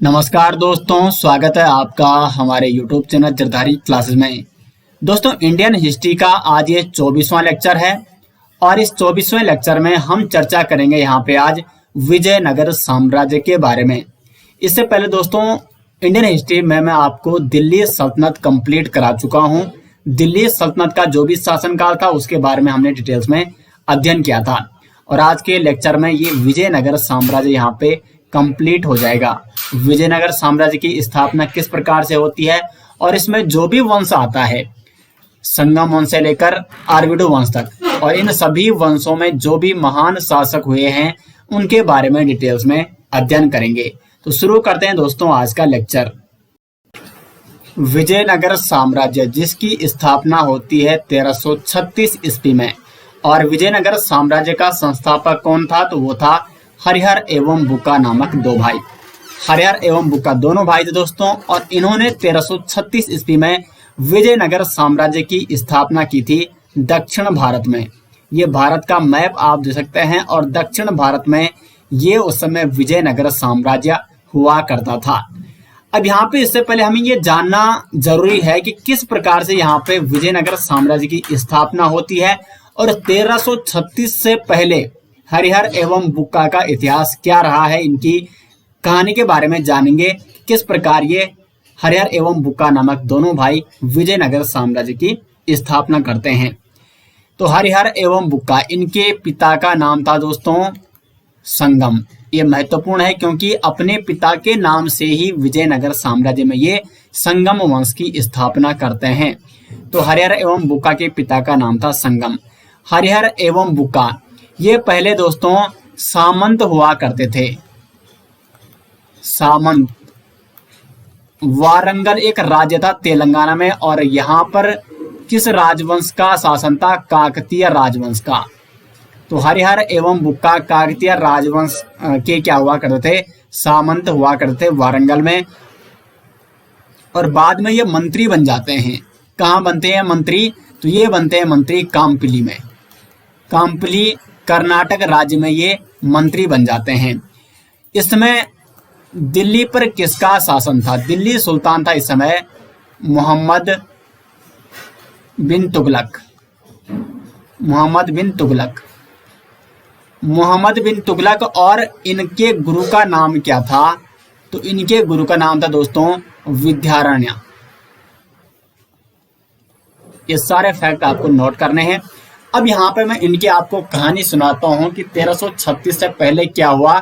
नमस्कार दोस्तों, स्वागत है आपका हमारे YouTube चैनल जरदारी क्लासेस में। दोस्तों, इंडियन हिस्ट्री का आज ये 24वां लेक्चर है और इस 24वें लेक्चर में हम चर्चा करेंगे यहाँ पे आज विजयनगर साम्राज्य के बारे में। इससे पहले दोस्तों, इंडियन हिस्ट्री में मैं आपको दिल्ली सल्तनत कंप्लीट करा चुका हूँ। दिल्ली सल्तनत का जो भी शासनकाल था उसके बारे में हमने डिटेल्स में अध्ययन किया था और आज के लेक्चर में ये विजयनगर साम्राज्य यहाँ पे कंप्लीट हो जाएगा। विजयनगर साम्राज्य की स्थापना किस प्रकार से होती है और इसमें जो भी वंश आता है, संगम वंश से लेकर आर्विडो वंश तक, और इन सभी वंशों में जो भी महान शासक हुए हैं उनके बारे में डिटेल्स में अध्ययन करेंगे। तो शुरू करते हैं दोस्तों आज का लेक्चर। विजयनगर साम्राज्य जिसकी स्थापना होती है 1336 ईस्वी में, और विजयनगर साम्राज्य का संस्थापक कौन था? तो वो था हरिहर एवं बुक्का नामक दो भाई। हरिहर एवं बुक्का दोनों भाई थे दोस्तों, और इन्होंने 1336 ईस्वी में विजयनगर साम्राज्य की स्थापना की थी दक्षिण भारत में। ये भारत का मैप आप देख सकते हैं और दक्षिण भारत में ये उस समय विजयनगर साम्राज्य हुआ करता था। अब यहाँ पे इससे पहले हमें ये जानना जरूरी है कि किस प्रकार से यहाँ पे विजयनगर साम्राज्य की स्थापना होती है और 1336 से पहले हरिहर एवं बुक्का का इतिहास क्या रहा है। इनकी कहानी के बारे में जानेंगे, किस प्रकार ये हरिहर एवं बुक्का नामक दोनों भाई विजयनगर साम्राज्य की स्थापना करते हैं। तो हरिहर एवं बुक्का, इनके पिता का नाम था दोस्तों संगम। ये महत्वपूर्ण है क्योंकि अपने पिता के नाम से ही विजयनगर साम्राज्य में ये संगम वंश की स्थापना करते हैं। तो हरिहर एवं बुक्का के पिता का नाम था संगम। हरिहर एवं बुक्का ये पहले दोस्तों सामंत हुआ करते थे। सामंत, वारंगल एक राज्य था तेलंगाना में, और यहाँ पर किस राजवंश का शासन था? काकतीय राजवंश का। तो हरिहर एवं बुक्का काकतीय राजवंश के क्या हुआ करते थे? सामंत हुआ करते थे वारंगल में, और बाद में ये मंत्री बन जाते हैं। कहाँ बनते हैं मंत्री? तो ये बनते हैं मंत्री कामपिली में। कामपिली कर्नाटक राज्य में ये मंत्री बन जाते हैं। इस समय दिल्ली पर किसका शासन था? दिल्ली सुल्तान था इस समय मोहम्मद बिन तुगलक। मोहम्मद बिन तुगलक। मोहम्मद बिन तुगलक, और इनके गुरु का नाम क्या था? तो इनके गुरु का नाम था दोस्तों विद्यारण्य। ये सारे फैक्ट आपको नोट करने हैं। अब यहाँ पे मैं इनकी आपको कहानी सुनाता हूँ कि 1336 से पहले क्या हुआ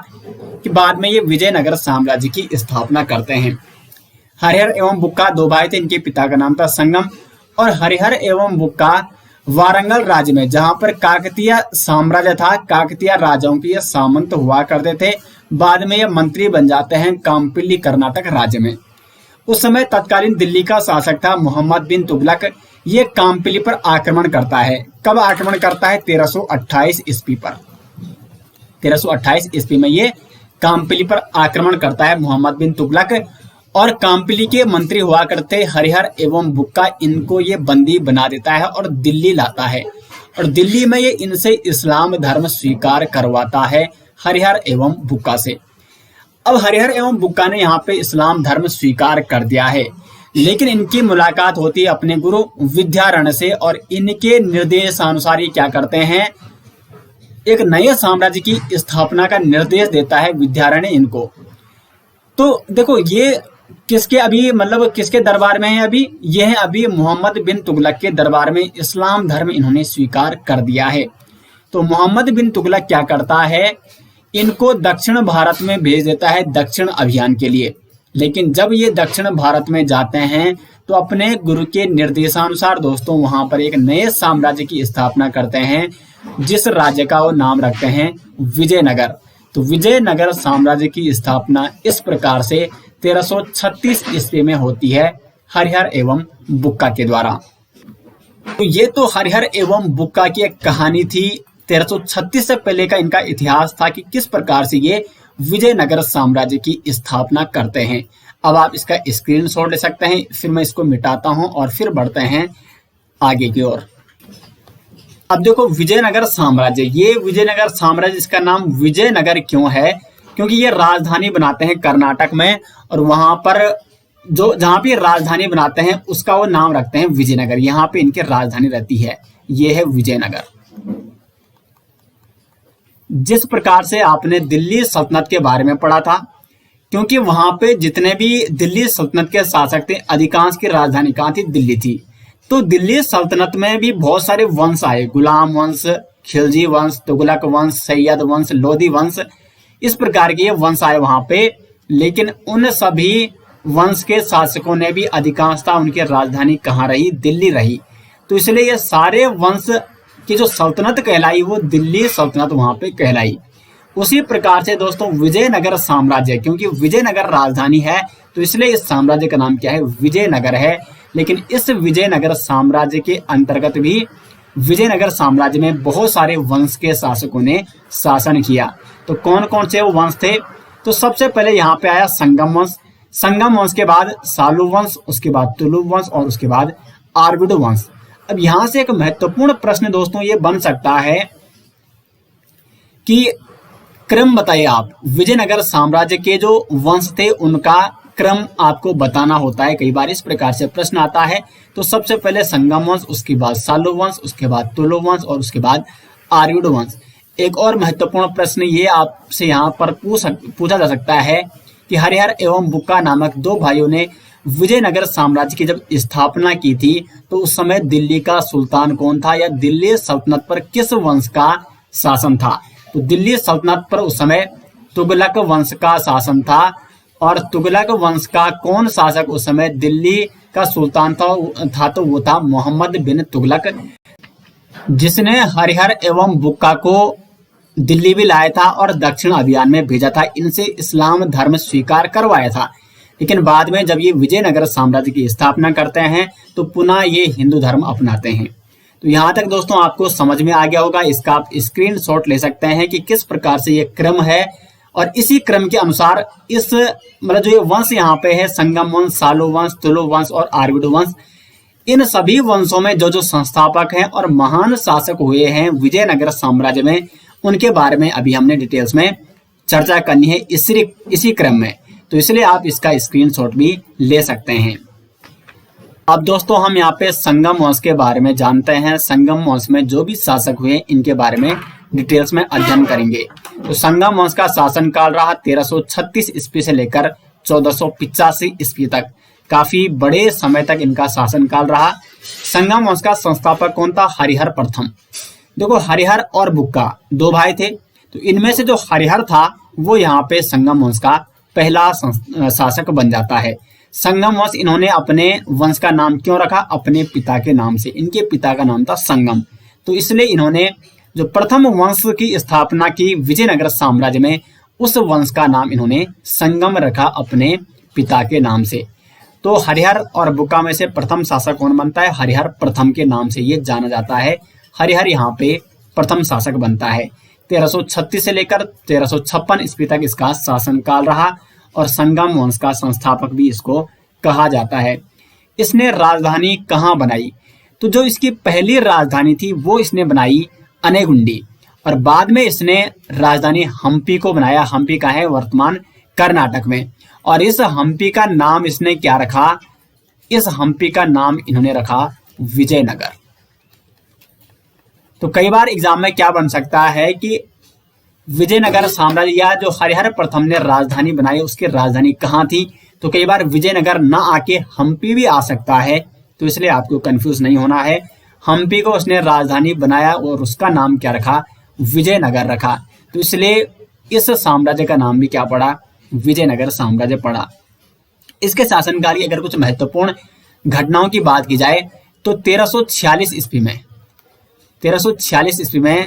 कि बाद में ये विजयनगर साम्राज्य की स्थापना करते हैं। हरिहर एवं बुक्का दो भाई थे, इनके पिता का नाम था संगम, और हरिहर एवं बुक्का वारंगल राज्य में, जहां पर काकतीय साम्राज्य था, काकतीय राजाओं के ये सामंत हुआ करते थे। बाद में ये मंत्री बन जाते हैं कामपिली कर्नाटक राज्य में। उस समय तत्कालीन दिल्ली का शासक था मोहम्मद बिन तुगलक। ये कामपिली पर आक्रमण करता है। कब आक्रमण करता है? 1328 ईस्वी पर। 1328 ईस्वी में ये कामपिली पर आक्रमण करता है मोहम्मद बिन तुगलक, और कामपिली के मंत्री हुआ करते हरिहर एवं बुक्का इनको ये बंदी बना देता है और दिल्ली लाता है, और दिल्ली में ये इनसे इस्लाम धर्म स्वीकार करवाता है हरिहर एवं बुक्का से। अब हरिहर एवं बुक्का ने यहाँ पे इस्लाम धर्म स्वीकार कर दिया है, लेकिन इनकी मुलाकात होती है अपने गुरु विद्यारण्य से, और इनके निर्देशानुसार ये क्या करते हैं? एक नए साम्राज्य की स्थापना का निर्देश देता है विद्यारण्य इनको। तो देखो ये किसके अभी मतलब किसके दरबार में है? अभी ये है अभी मोहम्मद बिन तुगलक के दरबार में इस्लाम धर्म इन्होंने स्वीकार कर दिया है। तो मोहम्मद बिन तुगलक क्या करता है? इनको दक्षिण भारत में भेज देता है दक्षिण अभियान के लिए। लेकिन जब ये दक्षिण भारत में जाते हैं तो अपने गुरु के निर्देशानुसार दोस्तों वहां पर एक नए साम्राज्य की स्थापना करते हैं, जिस राज्य का वो नाम रखते हैं विजयनगर। तो विजयनगर साम्राज्य की स्थापना इस प्रकार से 1336 ईस्वी में होती है हरिहर एवं बुक्का के द्वारा। तो ये तो हरिहर एवं बुक्का की एक कहानी थी। 1336 से पहले का इनका इतिहास था कि किस प्रकार से ये विजयनगर साम्राज्य की स्थापना करते हैं। अब आप इसका स्क्रीनशॉट ले सकते हैं। फिर मैं इसको मिटाता हूं और फिर बढ़ते हैं आगे की ओर। अब देखो विजयनगर साम्राज्य, ये विजयनगर साम्राज्य, इसका नाम विजयनगर क्यों है? क्योंकि ये राजधानी बनाते हैं कर्नाटक में, और वहां पर जो जहां पे राजधानी बनाते हैं उसका वो नाम रखते हैं विजयनगर। यहाँ पे इनकी राजधानी रहती है, ये है विजयनगर। जिस प्रकार से आपने दिल्ली सल्तनत के बारे में पढ़ा था, क्योंकि वहां पे जितने भी दिल्ली सल्तनत के शासक थे, अधिकांश की राजधानी कहाँ थी? दिल्ली थी। तो दिल्ली सल्तनत में भी बहुत सारे वंश आए, गुलाम वंश, खिलजी वंश, तुगलक वंश, सैयद वंश, लोधी वंश, इस प्रकार के ये वंश आए वहां पे। लेकिन उन सभी वंश के शासकों ने भी अधिकांशतः उनकी राजधानी कहाँ रही? दिल्ली रही। तो इसलिए ये सारे वंश की जो सल्तनत कहलाई वो दिल्ली सल्तनत वहां पे कहलाई। उसी प्रकार से दोस्तों विजयनगर साम्राज्य, क्योंकि विजयनगर राजधानी है तो इसलिए इस साम्राज्य का नाम क्या है? विजयनगर है। लेकिन इस विजयनगर साम्राज्य के अंतर्गत भी विजयनगर साम्राज्य में बहुत सारे वंश के शासकों ने शासन किया। तो कौन कौन से वो वंश थे? तो सबसे पहले यहाँ पे आया संगम वंश। संगम वंश के बाद सालू वंश, उसके बाद तुलु वंश और उसके बाद आर्गुड वंश। अब यहां से एक महत्वपूर्ण प्रश्न दोस्तों ये बन सकता है कि क्रम बताइए आप। विजयनगर साम्राज्य के जो वंश थे उनका क्रम आपको बताना होता है। कई बार इस प्रकार से प्रश्न आता है। तो सबसे पहले संगम वंश, उसके बाद सालू वंश, उसके बाद तुलु वंश और उसके बाद आर्युड वंश। एक और महत्वपूर्ण प्रश्न ये आपसे यहाँ पर पूछा जा सकता है कि हरिहर एवं बुक्का नामक दो भाइयों ने विजयनगर साम्राज्य की जब स्थापना की थी तो उस समय दिल्ली का सुल्तान कौन था, या दिल्ली सल्तनत पर किस वंश का शासन था? तो दिल्ली सल्तनत पर उस समय तुगलक वंश का शासन था। और तुगलक वंश का कौन शासक उस समय दिल्ली का सुल्तान था? तो वो था मोहम्मद बिन तुगलक, जिसने हरिहर एवं बुक्का को दिल्ली भी लाया था और दक्षिण अभियान में भेजा था। इनसे इस्लाम धर्म स्वीकार करवाया था। लेकिन बाद में जब ये विजयनगर साम्राज्य की स्थापना करते हैं तो पुनः ये हिंदू धर्म अपनाते हैं। तो यहाँ तक दोस्तों आपको समझ में आ गया होगा। इसका आप स्क्रीनशॉट ले सकते हैं कि किस प्रकार से ये क्रम है, और इसी क्रम के अनुसार इस मतलब जो ये वंश यहाँ पे है, संगम वंश, सालू वंश, तुलु वंश और आर्युड वंश, इन सभी वंशों में जो जो संस्थापक हैं और महान शासक हुए हैं विजयनगर साम्राज्य में, उनके बारे में अभी हमने डिटेल्स में चर्चा करनी है इसी क्रम में। तो इसलिए आप इसका स्क्रीनशॉट भी ले सकते हैं। अब दोस्तों हम यहाँ पे संगम वंश के बारे में जानते हैं। संगम वंश में जो भी शासक हुए इनके बारे में डिटेल्स में अध्ययन करेंगे। तो संगम वंश का शासनकाल रहा 1336 ईस्वी से लेकर 1485 ईस्वी तक। काफी बड़े समय तक इनका शासनकाल रहा। संगम वंश का संस्थापक कौन था? हरिहर प्रथम। देखो हरिहर और बुक्का दो भाई थे, तो इनमें से जो हरिहर था वो यहाँ पे संगम वंश का पहला शासक बन जाता है। संगम वंश इन्होंने अपने वंश का नाम क्यों रखा? अपने पिता के नाम से। इनके पिता का नाम था संगम, तो इसलिए इन्होंने जो प्रथम वंश की स्थापना की विजयनगर साम्राज्य में, उस वंश का नाम इन्होंने संगम रखा अपने पिता के नाम से। तो हरिहर और बुक्का में से प्रथम शासक कौन बनता है? हरिहर प्रथम के नाम से ये जाना जाता है। हरिहर यहाँ पे प्रथम शासक बनता है। 1336 से लेकर 1356 ईस्वी तक इसका शासनकाल रहा, और संगम वंश का संस्थापक भी इसको कहा जाता है। इसने राजधानी कहाँ बनाई? तो जो इसकी पहली राजधानी थी वो इसने बनाई अनेगुंडी, और बाद में इसने राजधानी हम्पी को बनाया। हम्पी का है वर्तमान कर्नाटक में, और इस हम्पी का नाम इसने क्या रखा? इस हम्पी का नाम इन्होंने रखा विजयनगर। तो कई बार एग्जाम में क्या बन सकता है कि विजयनगर साम्राज्य या जो हरिहर प्रथम ने राजधानी बनाई उसकी राजधानी कहाँ थी? तो कई बार विजयनगर ना आके हम्पी भी आ सकता है, तो इसलिए आपको कंफ्यूज नहीं होना है। हम्पी को उसने राजधानी बनाया और उसका नाम क्या रखा? विजयनगर रखा। तो इसलिए इस साम्राज्य का नाम भी क्या पड़ा? विजयनगर साम्राज्य पड़ा। इसके शासनकाल की अगर कुछ महत्वपूर्ण घटनाओं की बात की जाए तो 1346 ईस्वी में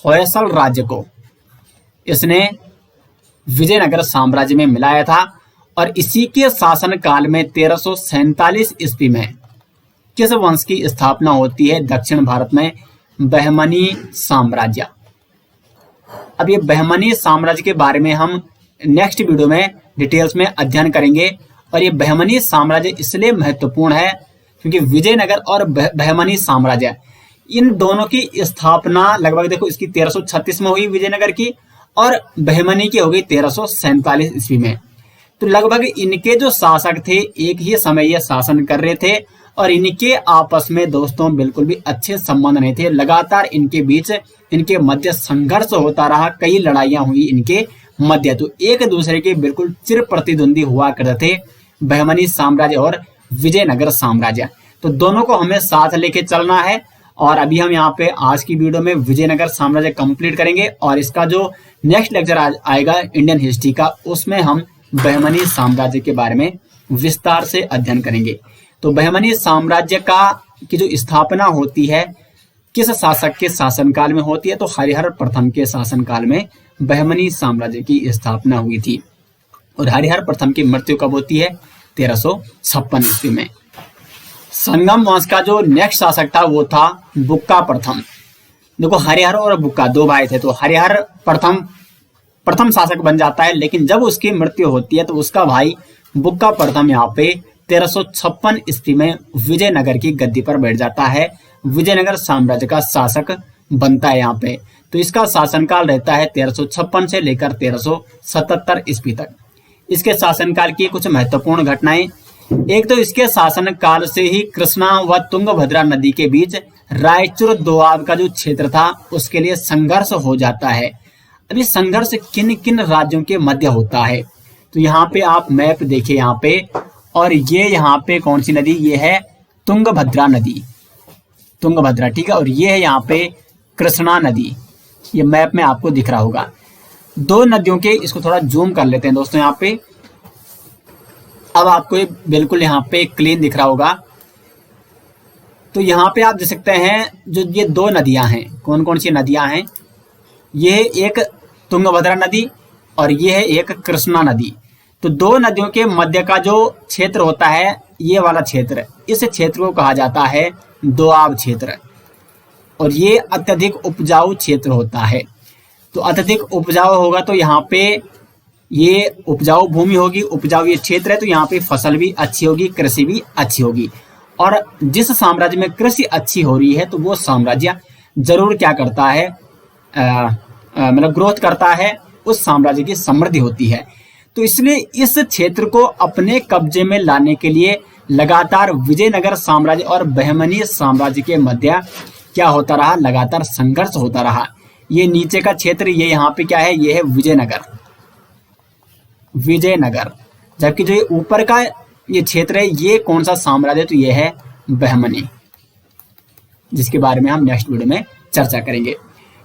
होयसल राज्य को इसने विजयनगर साम्राज्य में मिलाया था, और इसी के शासनकाल में 1347 ईस्वी में किस वंश की स्थापना होती है दक्षिण भारत में? बहमनी साम्राज्य। अब ये बहमनी साम्राज्य के बारे में हम नेक्स्ट वीडियो में डिटेल्स में अध्ययन करेंगे। और ये बहमनी साम्राज्य इसलिए महत्वपूर्ण है क्योंकि विजयनगर और बहमनी साम्राज्य, इन दोनों की स्थापना लगभग देखो इसकी 1336 में हुई विजयनगर की, और बहमनी की हो गई 1347 ईस्वी में। तो लगभग इनके जो शासक थे एक ही समय ये शासन कर रहे थे और इनके आपस में दोस्तों बिल्कुल भी अच्छे संबंध नहीं थे। लगातार इनके बीच इनके मध्य संघर्ष होता रहा, कई लड़ाइयां हुई इनके मध्य। तो एक दूसरे के बिल्कुल चिर प्रतिद्वंदी हुआ करते थे बहमनी साम्राज्य और विजयनगर साम्राज्य। तो दोनों को हमें साथ लेके चलना है और अभी हम यहाँ पे आज की वीडियो में विजयनगर साम्राज्य कंप्लीट करेंगे और इसका जो नेक्स्ट लेक्चर आएगा इंडियन हिस्ट्री का, उसमें हम बहमनी साम्राज्य के बारे में विस्तार से अध्ययन करेंगे। तो बहमनी साम्राज्य की जो स्थापना होती है किस शासक के शासनकाल में होती है, तो हरिहर प्रथम के शासनकाल में बहमनी साम्राज्य की स्थापना हुई थी। और हरिहर प्रथम की मृत्यु कब होती है? 1356 ईस्वी में। संगम वंश का जो नेक्स्ट शासक था वो था बुक्का प्रथम। देखो हरिहर और बुक्का दो भाई थे, तो हरिहर प्रथम शासक बन जाता है, लेकिन जब उसकी मृत्यु होती है तो उसका भाई बुक्का प्रथम यहाँ पे 1356 ईस्वी में विजयनगर की गद्दी पर बैठ जाता है, विजयनगर साम्राज्य का शासक बनता है यहाँ पे। तो इसका शासनकाल रहता है 1356 से लेकर 1377 ईस्वी तक। इसके शासनकाल की कुछ महत्वपूर्ण घटनाएं, एक तो इसके शासनकाल से ही कृष्णा व तुंगभद्रा नदी के बीच रायचूर दोआब का जो क्षेत्र था उसके लिए संघर्ष हो जाता है। अभी संघर्ष किन किन राज्यों के मध्य होता है, तो यहाँ पे आप मैप देखिए यहाँ पे, और ये यहाँ पे कौन सी नदी, ये है तुंगभद्रा नदी, तुंगभद्रा, ठीक है। और ये है यहाँ पे कृष्णा नदी, ये मैप में आपको दिख रहा होगा। दो नदियों के, इसको थोड़ा जूम कर लेते हैं दोस्तों यहाँ पे, अब आपको ये बिल्कुल यहाँ पे क्लीन दिख रहा होगा। तो यहाँ पे आप देख सकते हैं जो ये दो नदियां हैं, कौन कौन सी नदियां हैं, ये एक तुंगभद्रा नदी और ये है एक कृष्णा नदी। तो दो नदियों के मध्य का जो क्षेत्र होता है, ये वाला क्षेत्र, इस क्षेत्र को कहा जाता है दोआब क्षेत्र, और ये अत्यधिक उपजाऊ क्षेत्र होता है। तो अत्यधिक उपजाऊ होगा तो यहाँ पे ये उपजाऊ भूमि होगी, उपजाऊ ये क्षेत्र है, तो यहाँ पे फसल भी अच्छी होगी, कृषि भी अच्छी होगी। और जिस साम्राज्य में कृषि अच्छी हो रही है तो वो साम्राज्य जरूर क्या करता है, मतलब ग्रोथ करता है, उस साम्राज्य की समृद्धि होती है। तो इसलिए इस क्षेत्र को अपने कब्जे में लाने के लिए लगातार विजयनगर साम्राज्य और बहमनी साम्राज्य के मध्य क्या होता रहा, लगातार संघर्ष होता रहा। ये नीचे का क्षेत्र, ये यहाँ पे क्या है, ये है विजयनगर, विजयनगर, जबकि जो ये ऊपर का ये क्षेत्र है ये कौन सा साम्राज्य, तो ये है बहमनी, जिसके बारे में हम नेक्स्ट वीडियो में चर्चा करेंगे।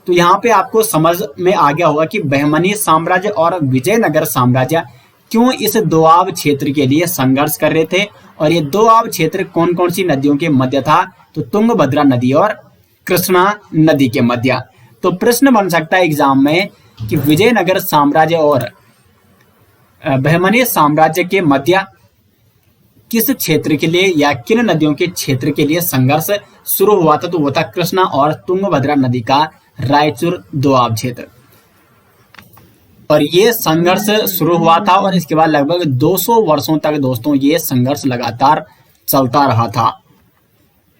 तो यहाँ पे आपको समझ में आ गया होगा कि बहमनी साम्राज्य और विजयनगर साम्राज्य क्यों इस दोआब क्षेत्र के लिए संघर्ष कर रहे थे, और ये दोआब क्षेत्र कौन कौन सी नदियों के मध्य था, तो तुंगभद्रा नदी और कृष्णा नदी के मध्य। तो प्रश्न बन सकता है एग्जाम में कि विजयनगर साम्राज्य और बहमनी साम्राज्य के मध्य किस क्षेत्र के लिए या किन नदियों के क्षेत्र के लिए संघर्ष शुरू हुआ था, तो वो था कृष्णा और तुंगभद्रा नदी का रायचूर दोआब क्षेत्र। और ये संघर्ष शुरू हुआ था और इसके बाद लगभग 200 वर्षों तक दोस्तों ये संघर्ष लगातार चलता रहा था।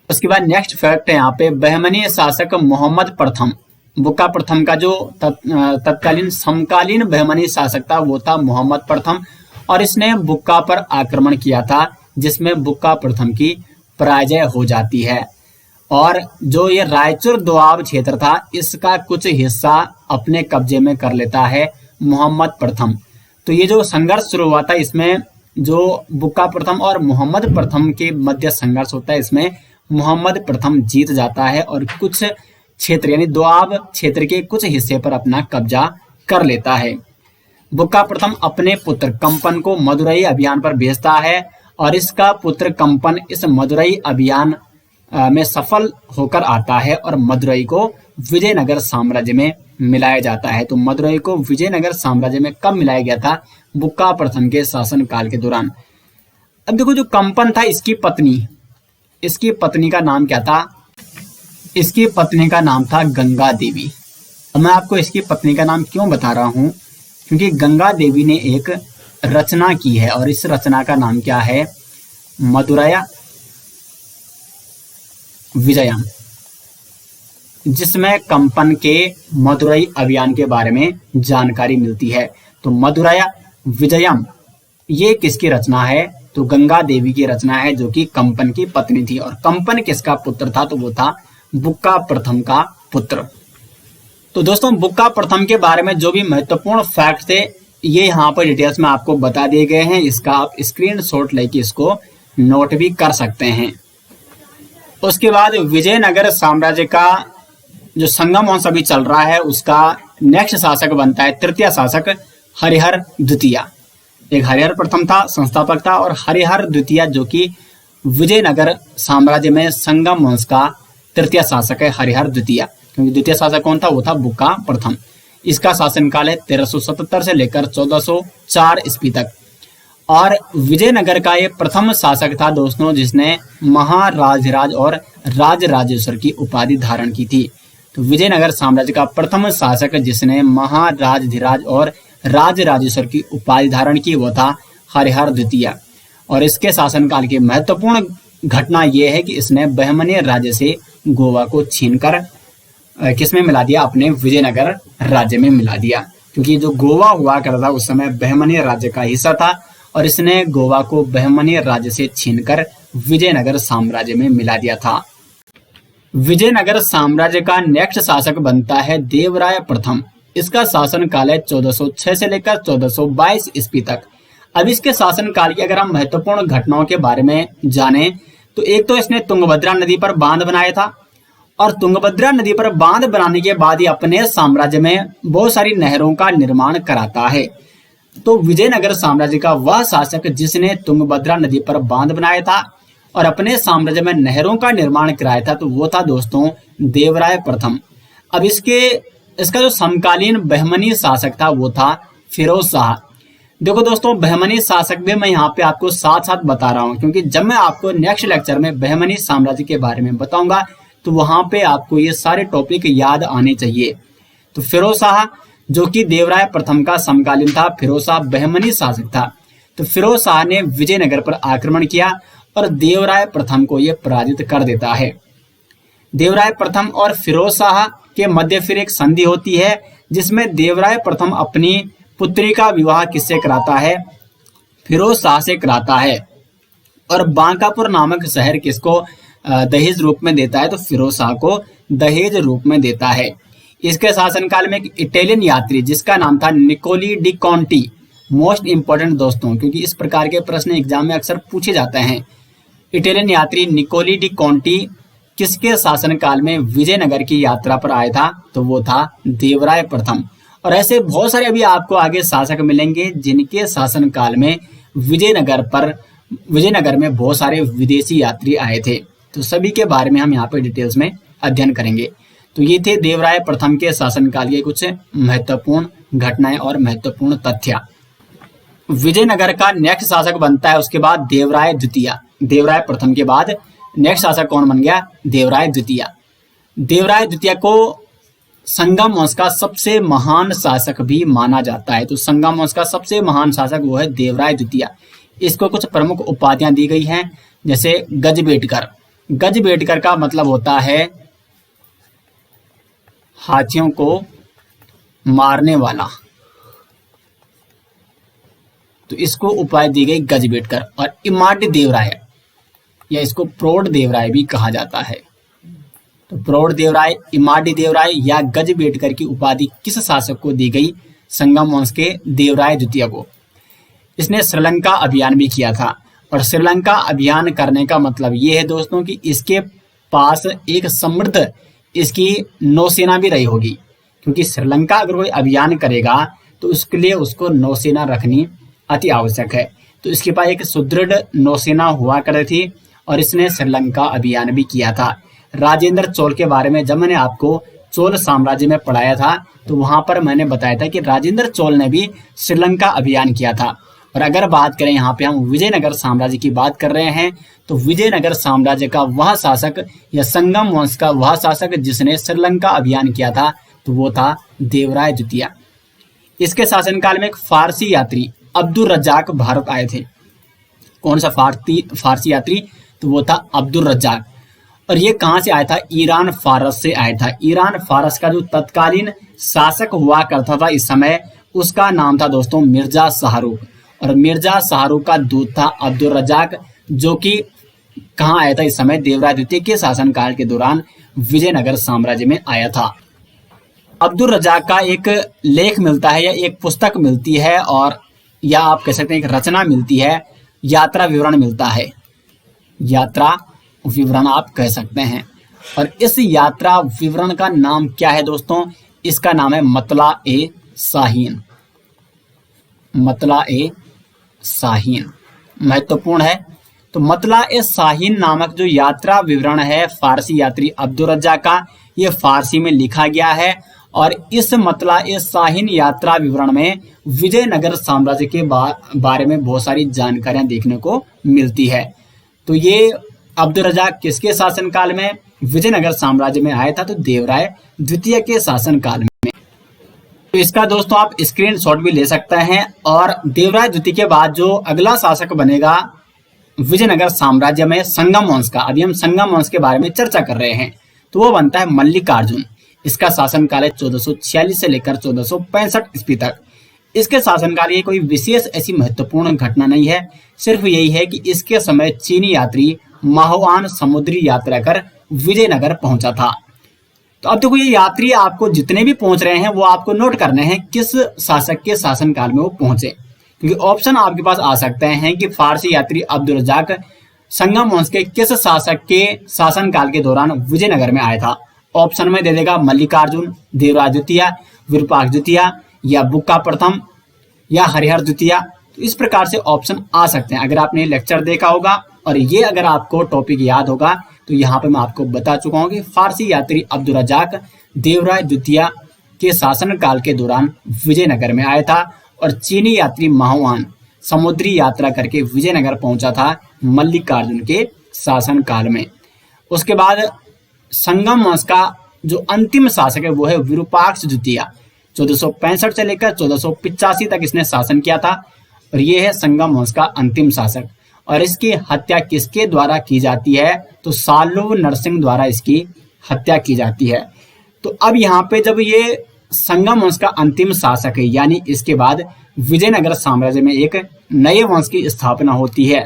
उसके बाद नेक्स्ट फैक्ट है यहाँ पे, बहमनी शासक मोहम्मद प्रथम, बुक्का प्रथम का जो तत्कालीन समकालीन बहमनी शासक था वो था मोहम्मद प्रथम, और इसने बुक्का पर आक्रमण किया था जिसमें बुक्का प्रथम की पराजय हो जाती है। और जो ये रायचूर दोआब क्षेत्र था इसका कुछ हिस्सा अपने कब्जे में कर लेता है मोहम्मद प्रथम। तो ये जो संघर्ष शुरू हुआ था इसमें जो बुक्का प्रथम और मोहम्मद प्रथम के मध्य संघर्ष होता है, इसमें मोहम्मद प्रथम जीत जाता है और कुछ क्षेत्र यानी दोआब क्षेत्र के कुछ हिस्से पर अपना कब्जा कर लेता है। बुक्का प्रथम अपने पुत्र कंपन को मदुरई अभियान पर भेजता है और इसका पुत्र कंपन इस मदुरई अभियान में सफल होकर आता है और मदुरई को विजयनगर साम्राज्य में मिलाया जाता है। तो मदुरई को विजयनगर साम्राज्य में कब मिलाया गया था? बुक्का प्रथम के शासन काल के दौरान। अब देखो जो कंपन था इसकी पत्नी का नाम क्या था? इसकी पत्नी का नाम था गंगा देवी। अब मैं आपको इसकी पत्नी का नाम क्यों बता रहा हूं, क्योंकि गंगा देवी ने एक रचना की है और इस रचना का नाम क्या है? मदुरया विजयम। जिसमें कंपन के मदुरई अभियान के बारे में जानकारी मिलती है। तो मदुरई विजयम ये किसकी रचना है? तो गंगा देवी की रचना है, जो कि कंपन की पत्नी थी। और कंपन किसका पुत्र था? तो वो था बुक्का प्रथम का पुत्र। तो दोस्तों बुक्का प्रथम के बारे में जो भी महत्वपूर्ण फैक्ट थे ये यहाँ पर डिटेल्स में आपको बता दिए गए हैं। इसका आप स्क्रीनशॉट लेके इसको नोट भी कर सकते हैं। उसके बाद विजयनगर साम्राज्य का जो संगम वंश अभी चल रहा है उसका नेक्स्ट शासक बनता है तृतीय शासक हरिहर द्वितीय। एक हरिहर प्रथम था, संस्थापक था, और हरिहर द्वितीय जो कि विजयनगर साम्राज्य में संगम वंश का तृतीय शासक है हरिहर द्वितीय। क्योंकि द्वितीय शासक कौन था? वो था बुक्का प्रथम। इसका शासनकाल है 1377 से लेकर 1404 ईस्वी तक। और विजयनगर का ये प्रथम शासक था दोस्तों जिसने महाराजधिराज और राजराजेश्वर की उपाधि धारण की थी। तो विजयनगर साम्राज्य का प्रथम शासक जिसने महाराजधिराज और राजराजेश्वर की उपाधि धारण की वो था हरिहर द्वितीय। और इसके शासनकाल की महत्वपूर्ण घटना यह है कि इसने बहमनी राज्य से गोवा को छीनकर किसमें मिला दिया? अपने विजयनगर राज्य में मिला दिया। क्योंकि जो गोवा हुआ करता था उस समय बहमनी राज्य का हिस्सा था और इसने गोवा को बहमनी राज्य से छीनकर विजयनगर साम्राज्य में मिला दिया था। विजयनगर साम्राज्य का नेक्स्ट शासक बनता है देवराय प्रथम। इसका शासन काल है 1406 से लेकर 1422 ईस्वी तक। अब इसके शासन काल की अगर हम महत्वपूर्ण घटनाओं के बारे में जाने तो एक तो इसने तुंगभद्रा नदी पर बांध बनाया था और तुंगभद्रा नदी पर बांध बनाने के बाद ही अपने साम्राज्य में बहुत सारी नहरों का निर्माण कराता है। तो विजयनगर साम्राज्य का वह शासक जिसने तुंगभद्रा नदी पर बांध बनाया था और अपने साम्राज्य में नहरों का निर्माण कराया था तो वो था दोस्तों देवराय प्रथम। अब इसका जो समकालीन बहमनी शासक था वो था फिरोज शाह। देखो दोस्तों बहमनी शासक भी मैं यहाँ पे आपको साथ साथ बता रहा हूँ क्योंकि जब मैं आपको नेक्स्ट लेक्चर में बहमनी साम्राज्य के बारे में बताऊंगा तो वहां पे आपको ये सारे टॉपिक याद आने चाहिए। तो फिरोज शाह जो कि देवराय प्रथम का समकालीन था, फिरोज शाह बहमनी शासक था। तो फिरोज शाह ने विजयनगर पर आक्रमण किया और देवराय प्रथम को यह पराजित कर देता है। देवराय प्रथम और फिरोज शाह के मध्य फिर एक संधि होती है जिसमें देवराय प्रथम अपनी पुत्री का विवाह किससे कराता है? फिरोज शाह से कराता है। और बांकापुर नामक शहर किसको दहेज रूप में देता है? तो फिरोज शाह को दहेज रूप में देता है। इसके शासनकाल में एक इटालियन यात्री जिसका नाम था निकोली डी कॉन्टी, मोस्ट इंपोर्टेंट दोस्तों क्योंकि इस प्रकार के प्रश्न एग्जाम में अक्सर पूछे जाते हैं। इटालियन यात्री निकोली डी कॉन्टी किसके शासनकाल में विजयनगर की यात्रा पर आया था? तो वो था देवराय प्रथम। और ऐसे बहुत सारे अभी आपको आगे शासक मिलेंगे जिनके शासनकाल में विजयनगर में बहुत सारे विदेशी यात्री आए थे। तो सभी के बारे में हम यहाँ पे डिटेल्स में अध्ययन करेंगे। तो ये थे देवराय प्रथम के शासनकाल के कुछ महत्वपूर्ण घटनाएं और महत्वपूर्ण तथ्य। विजयनगर का नेक्स्ट शासक बनता है उसके बाद देवराय द्वितीय। देवराय प्रथम के बाद नेक्स्ट शासक कौन बन गया? देवराय द्वितीय। देवराय द्वितीय को संगम वंश का सबसे महान शासक भी माना जाता है। तो संगम वंश का सबसे महान शासक वो है देवराय द्वितीय। इसको कुछ प्रमुख उपाधियां दी गई हैं जैसे गजबेटकर। गजबेटकर का मतलब होता है हाथियों को मारने वाला। तो इसको उपाधि दी गई गजबेटकर। और इमाडी देवराय या इसको प्रौढ़ देवराय भी कहा जाता है। तो प्रौढ़ देवराय, इमाडी देवराय या गजबेटकर की उपाधि किस शासक को दी गई? संगम वंश के देवराय द्वितीय को। इसने श्रीलंका अभियान भी किया था। और श्रीलंका अभियान करने का मतलब ये है दोस्तों कि इसके पास एक समृद्ध इसकी नौसेना भी रही होगी क्योंकि श्रीलंका अगर कोई अभियान करेगा तो उसके लिए उसको नौसेना रखनी अति आवश्यक है। तो इसके पास एक सुदृढ़ नौसेना हुआ करती थी और इसने श्रीलंका अभियान भी किया था। राजेंद्र चोल के बारे में जब मैंने आपको चोल साम्राज्य में पढ़ाया था तो वहां पर मैंने बताया था कि राजेंद्र चोल ने भी श्रीलंका अभियान किया था। और अगर बात करें यहाँ पे हम विजयनगर साम्राज्य की बात कर रहे हैं तो विजयनगर साम्राज्य का वह शासक या संगम वंश का वह शासक जिसने श्रीलंका अभियान किया था तो वो था देवराय द्वितीय। इसके शासनकाल में एक फारसी यात्री अब्दुल रज्जाक भारत आए थे। कौन सा फारसी यात्री? तो वो था अब्दुल रज्जाक। और ये कहाँ से आया था? ईरान फारस से आया था। ईरान फारस का जो तत्कालीन शासक हुआ करता था इस समय, उसका नाम था दोस्तों मिर्जा शाहरुख। और मिर्जा शाहरुख का दूत था अब्दुल रजाक, जो कि कहाँ आया था इस समय? देवराय द्वितीय के शासनकाल के दौरान विजयनगर साम्राज्य में आया था। अब्दुल रजाक का एक लेख मिलता है या एक पुस्तक मिलती है, और या आप कह सकते हैं एक रचना मिलती है, यात्रा विवरण मिलता है, यात्रा विवरण आप कह सकते हैं। और इस यात्रा विवरण का नाम क्या है दोस्तों? इसका नाम है मतला ए शाहीन। मतला ए शाहीन महत्वपूर्ण है। तो मतला ए शाहीन नामक जो यात्रा विवरण है फारसी यात्री अब्दुल रज्जाक का, ये फारसी में लिखा गया है। और इस मतला ए शाहीन यात्रा विवरण में विजयनगर साम्राज्य के बारे में बहुत सारी जानकारियां देखने को मिलती है। तो ये अब्दुल रज्जाक किसके शासनकाल में विजयनगर साम्राज्य में आया था? तो देवराय द्वितीय के शासनकाल में। तो इसका दोस्तों आप स्क्रीनशॉट भी ले सकते हैं। और देवराय द्वितीय के बाद जो अगला शासक बनेगा विजयनगर साम्राज्य में संगम वंश का, अभी हम संगम वंश के बारे में चर्चा कर रहे हैं, तो वो बनता है मल्लिकार्जुन। इसका शासनकाल है 1446 से लेकर 1465 ईस्वी तक। इसके शासनकाल की कोई विशेष ऐसी महत्वपूर्ण घटना नहीं है, सिर्फ यही है कि इसके समय चीनी यात्री माहुआन समुद्री यात्रा कर विजयनगर पहुंचा था। तो अब देखो ये यात्री आपको जितने भी पहुंच रहे हैं वो आपको नोट करने हैं किस शासक के शासनकाल में वो पहुंचे, क्योंकि ऑप्शन आपके पास आ सकते हैं कि फारसी यात्री अब्दुल रज्जाक संगम वंश के किस शासक के शासनकाल के दौरान विजयनगर में आया था। ऑप्शन में दे देगा मल्लिकार्जुन, देवराय द्वितीय, विरूपाक्ष द्वितीय, या बुक्का प्रथम, या हरिहर द्वितीय। तो इस प्रकार से ऑप्शन आ सकते हैं अगर आपने लेक्चर देखा होगा। और ये अगर आपको टॉपिक याद होगा तो यहाँ पे मैं आपको बता चुका हूँ कि फारसी यात्री अब्दुल रज्जाक देवराय द्वितीय के शासनकाल के दौरान विजयनगर में आया था, और चीनी यात्री माहुआन समुद्री यात्रा करके विजयनगर पहुंचा था मल्लिकार्जुन के शासनकाल में। उसके बाद संगम वंश का जो अंतिम शासक है वो है विरूपाक्ष द्वितीय। 1465 से लेकर 1485 तक इसने शासन किया था, और ये है संगम वंश का अंतिम शासक। और इसकी हत्या किसके द्वारा की जाती है? तो सालुव नरसिंह द्वारा इसकी हत्या की जाती है। तो अब यहाँ पे जब ये संगम वंश का अंतिम शासक है, यानी इसके बाद विजयनगर साम्राज्य में एक नए वंश की स्थापना होती है,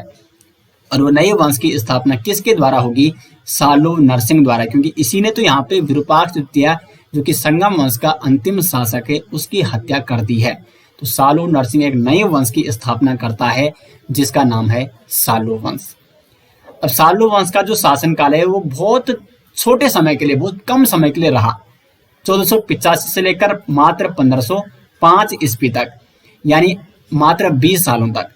और वो नए वंश की स्थापना किसके द्वारा होगी? सालुव नरसिंह द्वारा, क्योंकि इसी ने तो यहाँ पे विरूपाक्ष द्वितीय जो कि संगम वंश का अंतिम शासक है उसकी हत्या कर दी है। तो सालुव नरसिंह एक नए वंश की स्थापना करता है जिसका नाम है सालुव वंश। अब सालुव वंश का जो शासनकाल है वो बहुत छोटे समय के लिए, बहुत कम समय के लिए रहा, 1485 से लेकर मात्र 1505 ईस्वी तक, यानी मात्र 20 सालों तक।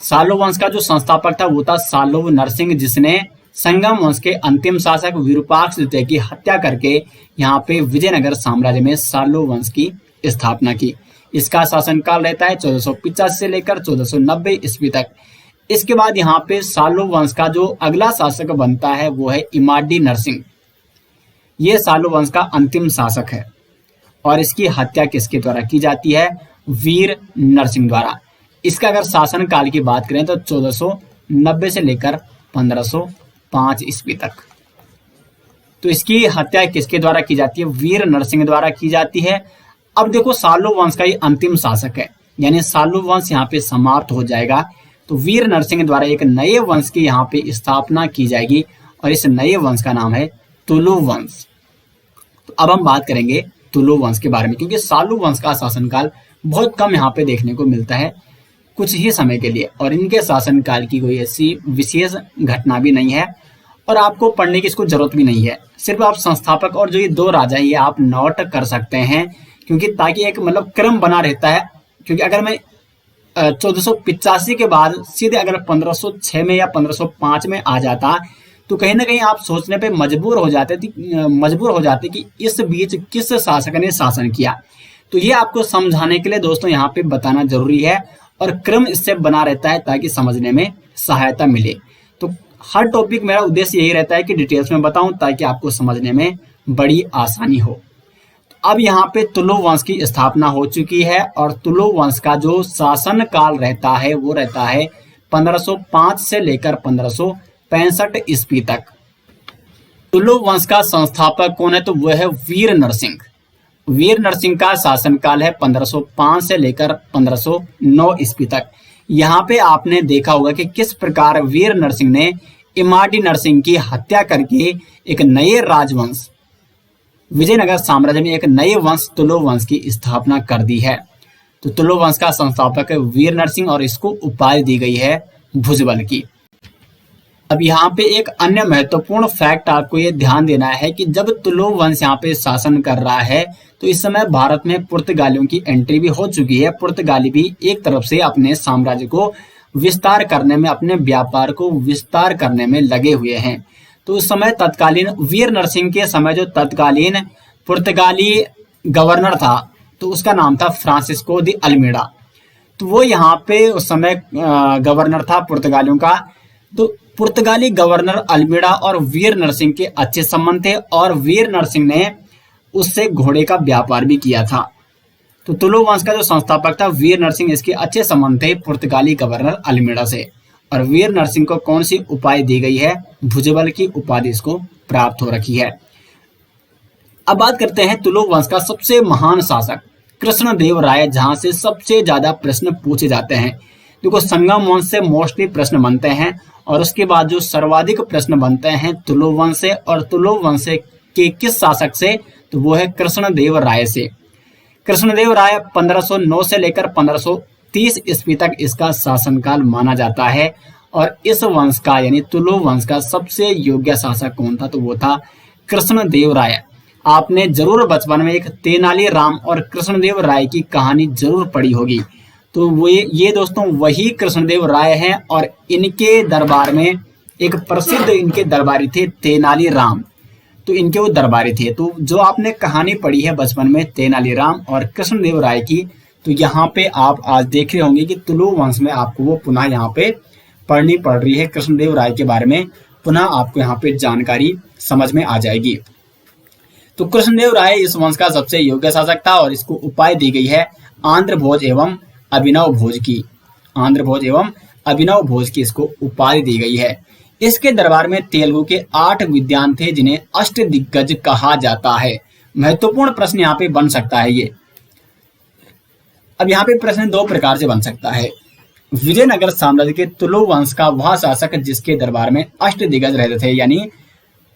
सालुव वंश का जो संस्थापक था वो था सालुव नरसिंह, जिसने संगम वंश के अंतिम शासक विरूपाक्ष द्वितीय की हत्या करके यहाँ पे विजयनगर साम्राज्य में सालुव वंश की स्थापना की। इसका शासनकाल रहता है 1485 से लेकर 1490 ईस्वी तक। इसके बाद यहाँ पे सालुव वंश का जो अगला शासक बनता है वो है इमाडी नरसिंह। ये सालुव वंश का अंतिम शासक है, और इसकी हत्या किसके द्वारा की जाती है? वीर नरसिंह द्वारा। इसका अगर शासनकाल की बात करें तो 1490 से लेकर 1505 ईस्वी तक। तो इसकी हत्या किसके द्वारा की जाती है? वीर नरसिंह द्वारा की जाती है। अब देखो सालुव वंश का ये अंतिम शासक है, यानी सालुव वंश यहाँ पे समाप्त हो जाएगा, तो वीर नरसिंह द्वारा एक नए वंश की यहाँ पे स्थापना की जाएगी, और इस नए वंश का नाम है तुलु वंश। तो अब हम बात करेंगे तुलु वंश के बारे में, क्योंकि सालुव वंश का शासनकाल बहुत कम यहाँ पे देखने को मिलता है, कुछ ही समय के लिए, और इनके शासनकाल की कोई ऐसी विशेष घटना भी नहीं है, और आपको पढ़ने की इसको जरूरत भी नहीं है। सिर्फ आप संस्थापक और जो ये दो राजा ये आप नोट कर सकते हैं, क्योंकि ताकि एक मतलब क्रम बना रहता है। क्योंकि अगर मैं 1485 के बाद सीधे अगर 1506 में या 1505 में आ जाता तो कहीं ना कहीं आप सोचने पे मजबूर हो जाते कि इस बीच किस शासक ने शासन किया। तो ये आपको समझाने के लिए दोस्तों यहाँ पे बताना जरूरी है, और क्रम इससे बना रहता है ताकि समझने में सहायता मिले। तो हर टॉपिक मेरा उद्देश्य यही रहता है कि डिटेल्स में बताऊं ताकि आपको समझने में बड़ी आसानी हो। अब यहाँ पे तुलु वंश की स्थापना हो चुकी है, और तुलु वंश का जो शासन काल रहता है वो रहता है 1505 से लेकर 1565 ईस्वी तक। तुलु वंश का संस्थापक कौन है? तो वह है वीर नरसिंह। वीर नरसिंह का शासनकाल है 1505 से लेकर 1509 ईस्वी तक। यहाँ पे आपने देखा होगा कि किस प्रकार वीर नरसिंह ने इमाडी नरसिंह की हत्या करके एक नए राजवंश विजयनगर साम्राज्य में एक नए वंश तुलु वंश की स्थापना कर दी है। तो तुलु वंश का संस्थापक है वीर नरसिंह और इसको उपाधि दी गई है भुजबल की। अब यहाँ पे एक अन्य महत्वपूर्ण फैक्ट आपको ये ध्यान देना है कि जब तुलु वंश यहाँ पे शासन कर रहा है तो इस समय भारत में पुर्तगालियों की एंट्री भी हो चुकी है। पुर्तगाली भी एक तरफ से अपने साम्राज्य को विस्तार करने में, अपने व्यापार को विस्तार करने में लगे हुए हैं। तो उस समय तत्कालीन वीर नरसिंह के समय जो तत्कालीन पुर्तगाली गवर्नर था तो उसका नाम था फ्रांसिस्को दी अल्मीडा। तो वो यहाँ पे उस समय गवर्नर था पुर्तगालियों का। तो पुर्तगाली गवर्नर अल्मीडा और वीर नरसिंह के अच्छे संबंध थे और वीर नरसिंह ने उससे घोड़े का व्यापार भी किया था। तो तुलु वंश का जो संस्थापक था वीर नरसिंह, इसके अच्छे संबंध थे पुर्तगाली गवर्नर अल्मीडा से। और वीर नरसिंह को कौन सी उपाधि दी गई है? भुजबल की उपाधि इसको प्राप्त हो रखी है। अब बात करते हैं तुलु वंश का सबसे महान शासक कृष्णदेव राय, जहां से सबसे ज्यादा प्रश्न पूछे जाते हैं। देखो, संगम वंश से मोस्टली प्रश्न बनते हैं और उसके बाद जो सर्वाधिक प्रश्न बनते हैं तुलु वंश से, और तुलु वंश के किस शासक से? तो वो है कृष्णदेव राय से। कृष्णदेव राय 1509 से लेकर 1530 ईस्वी तक इसका शासनकाल माना जाता है। और इस वंश का यानी तुलु वंश का सबसे योग्य शासक कौन था? तो वो था कृष्णदेव राय। आपने जरूर बचपन में एक तेनाली राम और कृष्णदेव राय की कहानी जरूर पढ़ी होगी। तो वो ये दोस्तों वही कृष्णदेव राय हैं और इनके दरबार में एक प्रसिद्ध इनके दरबारी थे तेनाली राम। तो इनके वो दरबारी थे। तो जो आपने कहानी पढ़ी है बचपन में तेनाली राम और कृष्णदेव राय की, तो यहाँ पे आप आज देख रहे होंगे कि तुलु वंश में आपको वो पुनः यहाँ पे पढ़नी पड़ रही है। कृष्णदेव राय के बारे में पुनः आपको यहाँ पे जानकारी समझ में आ जाएगी। तो कृष्णदेव राय इस वंश का सबसे योग्य शासक था और इसको उपाधि दी गई है आंध्र भोज एवं अभिनव भोज की। आंध्र भोज एवं अभिनव भोज की इसको उपाधि दी गई है। इसके दरबार में तेलुगु के 8 विद्वान थे जिन्हें अष्ट दिग्गज कहा जाता है। महत्वपूर्ण प्रश्न यहाँ पे बन सकता है ये। अब यहाँ पे प्रश्न 2 प्रकार से बन सकता है। विजयनगर साम्राज्य के तुलु वंश का वह शासक जिसके दरबार में अष्ट दिग्गज रहते थे, यानी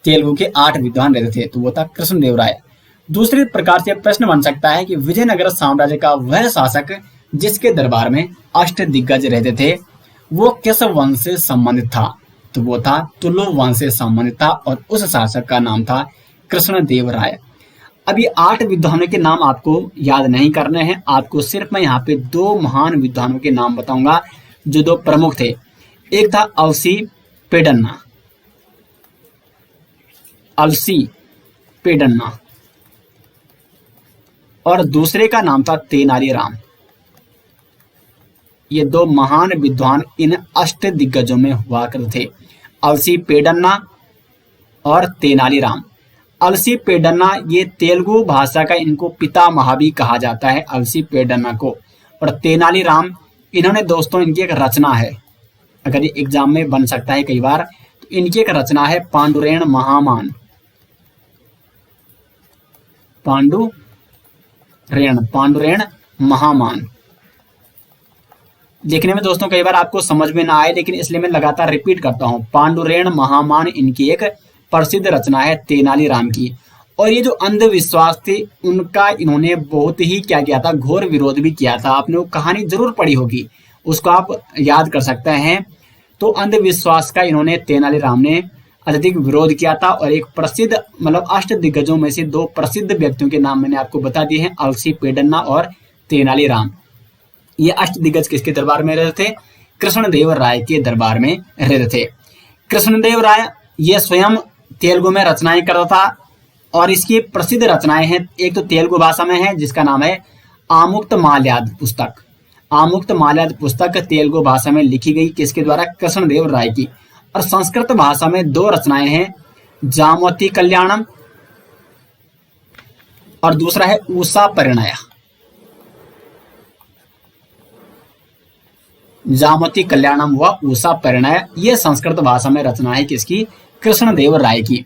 तेलुगु के 8 विद्वान रहते थे, तो वो था कृष्णदेव राय। दूसरी प्रकार से प्रश्न बन सकता है कि विजयनगर साम्राज्य का वह शासक जिसके दरबार में अष्ट दिग्गज रहते थे वो किस वंश से संबंधित था? तो वो था तुलु वंश से संबंधित था और उस शासक का नाम था कृष्णदेव राय। अब ये 8 विद्वानों के नाम आपको याद नहीं करने हैं, आपको सिर्फ मैं यहाँ पे 2 महान विद्वानों के नाम बताऊंगा जो 2 प्रमुख थे। एक था अलसी पेडन्ना, अलसी पेडन्ना, और दूसरे का नाम था तेनाली राम। ये 2 महान विद्वान इन अष्ट दिग्गजों में हुआ करते थे, अलसी पेडन्ना और तेनाली राम। अलसी पेडन्ना ये तेलुगु भाषा का इनको पितामह भी कहा जाता है, अलसी पेडन्ना को। और तेनाली राम, इन्होंने दोस्तों इनकी एक रचना है, अगर ये एग्जाम में बन सकता है कई बार, तो इनकी एक रचना है पांडुरेण महामान। पांडुरेण महामान देखने में दोस्तों कई बार आपको समझ में ना आए, लेकिन इसलिए मैं लगातार रिपीट करता हूं। पांडुरेण महामान इनकी एक प्रसिद्ध रचना है तेनाली राम की। और ये जो अंधविश्वास थे उनका इन्होंने बहुत ही क्या किया था, घोर विरोध भी किया था। आपने वो कहानी जरूर पढ़ी होगी, उसको आप याद कर सकते हैं। तो अंधविश्वास का इन्होंने तेनाली राम ने अत्यधिक विरोध किया था और एक प्रसिद्ध मतलब अष्ट दिग्गजों में से 2 प्रसिद्ध व्यक्तियों के नाम मैंने आपको बता दिए हैं, अलसी पेडन्ना और तेनाली राम। ये अष्ट दिग्गज किसके दरबार में रहते थे? कृष्णदेव राय के दरबार में रहते थे। कृष्णदेव राय ये स्वयं तेलुगु में रचनाएं करता था और इसकी प्रसिद्ध रचनाएं हैं। एक तो तेलुगु भाषा में है जिसका नाम है आमुक्त माल्याद पुस्तक। आमुक्त माल्याद पुस्तक तेलुगु भाषा में लिखी गई किसके द्वारा? कृष्णदेव राय की। और संस्कृत भाषा में 2 रचनाएं हैं, जामवती कल्याणम और दूसरा है उषा परिणय। जामवती कल्याणम व उषा परिणय ये संस्कृत भाषा में रचना है किसकी? कृष्णदेव राय की।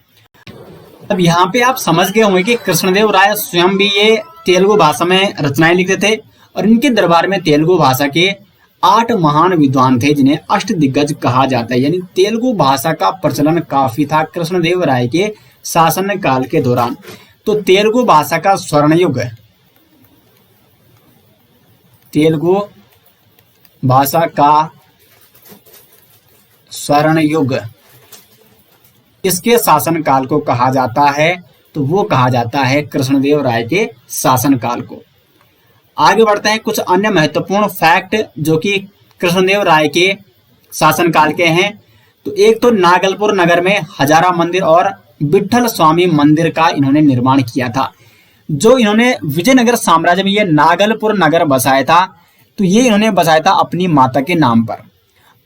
अब यहाँ पे आप समझ गए होंगे कि कृष्णदेव राय स्वयं भी ये तेलुगु भाषा में रचनाएं लिखते थे और इनके दरबार में तेलुगु भाषा के 8 महान विद्वान थे जिन्हें अष्ट दिग्गज कहा जाता है। यानी तेलुगु भाषा का प्रचलन काफी था कृष्णदेव राय के शासन काल के दौरान। तो तेलुगु भाषा का स्वर्ण युग, तेलुगु भाषा का स्वर्ण युग इसके शासन काल को कहा जाता है। तो वो कहा जाता है कृष्णदेव राय के शासन काल को। आगे बढ़ते हैं, कुछ अन्य महत्वपूर्ण फैक्ट जो कि कृष्णदेव राय के शासन काल के हैं। तो एक तो नागलपुर नगर में हजारा मंदिर और विठल स्वामी मंदिर का इन्होंने निर्माण किया था। जो इन्होंने विजयनगर साम्राज्य में ये नागलपुर नगर बसाया था, तो ये इन्होंने बसाया था अपनी माता के नाम पर।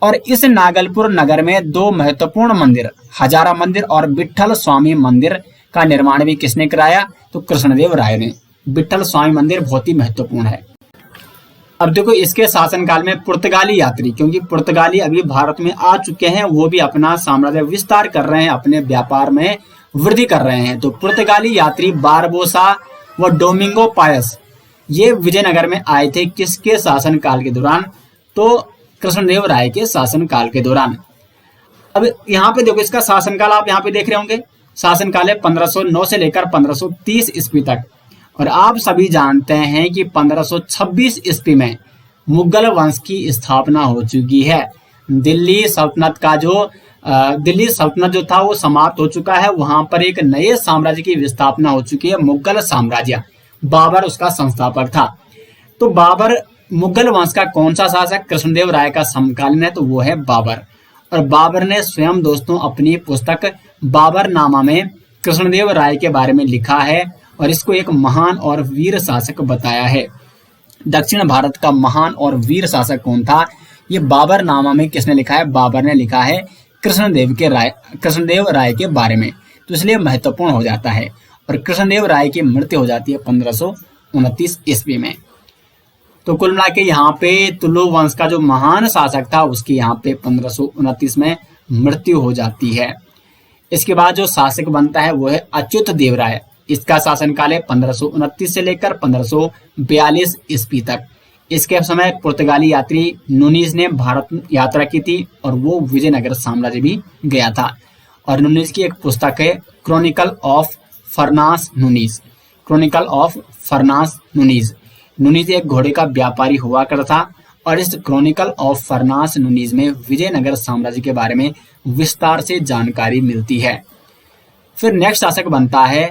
और इस नागलपुर नगर में 2 महत्वपूर्ण मंदिर, हजारा मंदिर और विठल स्वामी मंदिर का निर्माण भी किसने कराया? तो कृष्णदेव राय ने। विठल स्वामी मंदिर बहुत ही महत्वपूर्ण है। अब देखो, इसके शासनकाल में पुर्तगाली यात्री, क्योंकि पुर्तगाली अभी भारत में आ चुके हैं, वो भी अपना साम्राज्य विस्तार कर रहे हैं, अपने व्यापार में वृद्धि कर रहे हैं। तो पुर्तगाली यात्री बारबोसा व डोमिंगो पायस ये विजयनगर में आए थे किसके शासन काल के दौरान? तो कृष्णदेव राय के शासन काल के दौरान। अब यहाँ पे देखो, इसका शासनकाल आप यहाँ पे देख रहे होंगे। शासनकाल है 1509 से लेकर 1530 ईस्वी तक। और आप सभी जानते हैं कि 1526 ईस्वी में मुगल वंश की स्थापना हो चुकी है। दिल्ली सल्तनत जो था वो समाप्त हो चुका है। वहां पर एक नए साम्राज्य की स्थापना हो चुकी है, मुगल साम्राज्य। बाबर उसका संस्थापक था। तो बाबर मुगल वंश का कौन सा शासक कृष्णदेव राय का समकालीन है? तो वो है बाबर। और बाबर ने स्वयं दोस्तों अपनी पुस्तक बाबरनामा में कृष्णदेव राय के बारे में लिखा है और इसको एक महान और वीर शासक बताया है। दक्षिण भारत का महान और वीर शासक कौन था? ये बाबरनामा में किसने लिखा है? बाबर ने लिखा है कृष्णदेव राय के बारे में। तो इसलिए महत्वपूर्ण हो जाता है। और कृष्णदेव राय की मृत्यु हो जाती है 1529 ईस्वी में। तो कुल मिला के यहाँ पे तुलु वंश का जो महान शासक था उसकी यहाँ पे 1529 में मृत्यु हो जाती है। इसके बाद जो शासक बनता है वो है अच्युत देव राय। इसका शासनकाल है 1529 से लेकर 1542 ईस्वी तक। इसके समय पुर्तगाली यात्री नूनीज ने भारत यात्रा की थी और वो विजयनगर साम्राज्य भी गया था। और नूनीज की एक पुस्तक है chronicle of Fernao Nuniz. Chronicle of Fernao Nuniz. Nuniz एक घोड़े का व्यापारी हुआ करता था और इस क्रॉनिकल ऑफ फर्नास नूनीज में विजयनगर साम्राज्य के बारे में विस्तार से जानकारी मिलती है। फिर नेक्स्ट शासक बनता है